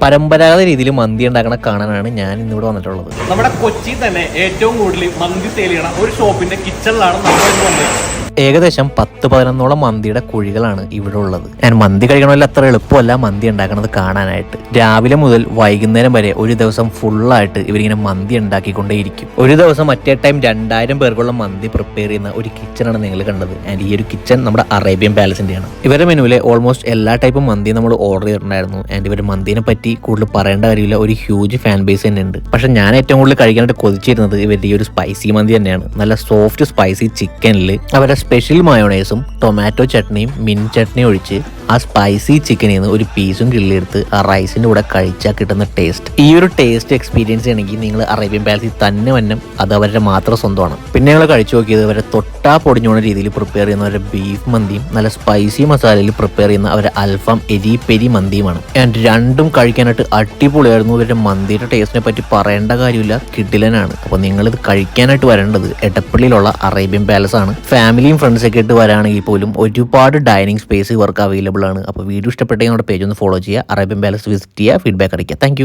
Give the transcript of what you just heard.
പരമ്പരാഗത രീതിയിൽ മന്തി ഉണ്ടാക്കണ കാണാനാണ് ഞാൻ ഇന്നിവിടെ വന്നിട്ടുള്ളത്. നമ്മുടെ കൊച്ചി തന്നെ ഏറ്റവും കൂടുതൽ മന്തി സെയിൽ ചെയ്യണ ഒരു ഷോപ്പിന്റെ കിച്ചണിലാണ് നമ്മൾ വന്നത്. ഏകദേശം 10-11ഓളം മന്തിയുടെ കുഴികളാണ് ഇവിടെ ഉള്ളത്. ഞാൻ മന്തി കഴിക്കണമല്ലോ, അത്ര എളുപ്പമല്ല മന്തി ഉണ്ടാക്കുന്നത് കാണാനായിട്ട്. രാവിലെ മുതൽ വൈകുന്നേരം വരെ ഒരു ദിവസം ഫുള്ളായിട്ട് ഇവരിങ്ങനെ മന്തി ഉണ്ടാക്കിക്കൊണ്ടേയിരിക്കും. ഒരു ദിവസം അറ്റ് എ ടൈം 2000 പേർക്കുള്ള മന്തി പ്രിപ്പയർ ചെയ്യുന്ന ഒരു കിച്ചണാണ് നിങ്ങൾ കണ്ടത്. ആൻഡ് ഈ ഒരു കിച്ചൺ നമ്മുടെ അറേബ്യൻ പാലസിന്റെയാണ്. ഇവരുടെ മെനുവിലെ ഓൾമോസ്റ്റ് എല്ലാ ടൈപ്പും മന്തി നമ്മൾ ഓർഡർ ചെയ്തിട്ടുണ്ടായിരുന്നു. ആൻഡ് ഇവരുടെ മന്തിനെ പറ്റി കൂടുതൽ പറയേണ്ട കാര്യമില്ല, ഒരു ഹ്യൂജ് ഫാൻ ബേസ് തന്നെ ഉണ്ട്. പക്ഷെ ഞാൻ ഏറ്റവും കൂടുതൽ കഴിക്കാനായിട്ട് കൊതിച്ചിരുന്നത് ഇവരുടെ ഈ ഒരു സ്പൈസി മന്തി തന്നെയാണ്. നല്ല സോഫ്റ്റ് സ്പൈസി ചിക്കനിൽ അവരുടെ സ്പെഷ്യൽ മയോണൈസും ടൊമാറ്റോ ചട്നിയും മിൻ ചട്നിയും ഒഴിച്ച് ആ സ്പൈസി ചിക്കനിൽ നിന്ന് ഒരു പീസും കിള്ളിയെടുത്ത് ആ റൈസിൻ്റെ കൂടെ കഴിച്ചാൽ കിട്ടുന്ന ടേസ്റ്റ്, ഈ ഒരു ടേസ്റ്റ് എക്സ്പീരിയൻസ് ചെയ്യണമെങ്കിൽ നിങ്ങൾ അറേബ്യൻ പാലസിൽ തന്നെ വന്നം. അത് അവരുടെ മാത്രം സ്വന്തമാണ്. പിന്നെ ഞങ്ങൾ കഴിച്ചു നോക്കിയത് അവരെ തൊട്ടാ പൊടിഞ്ഞോണ രീതിയിൽ പ്രിപ്പയർ ചെയ്യുന്ന അവരുടെ ബീഫ് മന്തിയും നല്ല സ്പൈസി മസാലയിൽ പ്രിപ്പയർ ചെയ്യുന്ന അവരുടെ അൽഫാം എരി പെരി മന്തിയുമാണ്. ആൻഡ് രണ്ടും കഴിക്കാനായിട്ട് അടിപൊളിയായിരുന്നു. ഇവരുടെ മന്തിയുടെ ടേസ്റ്റിനെ പറ്റി പറയേണ്ട കാര്യമില്ല, കിടിലനാണ്. അപ്പോൾ നിങ്ങളിത് കഴിക്കാനായിട്ട് വരേണ്ടത് എടപ്പള്ളിയിലുള്ള അറേബ്യൻ പാലസ് ആണ്. ഫാമിലിയും ഫ്രണ്ട്സൊക്കെ ആയിട്ട് വരാണെങ്കിൽ പോലും ഒരുപാട് ഡൈനിങ് സ്പേസ് ഇവർക്ക് അവൈലബിൾ ആണ്. അപ്പോൾ വീഡിയോ ഇഷ്ടപ്പെട്ടെങ്കിൽ നമ്മുടെ പേജ് ഒന്ന് ഫോളോ ചെയ്യുക, അറേബ്യൻ പാലസ് വിസിറ്റ് ചെയ്യുക, ഫീഡ്ബാക്ക് അറിയിക്കുക. താങ്ക്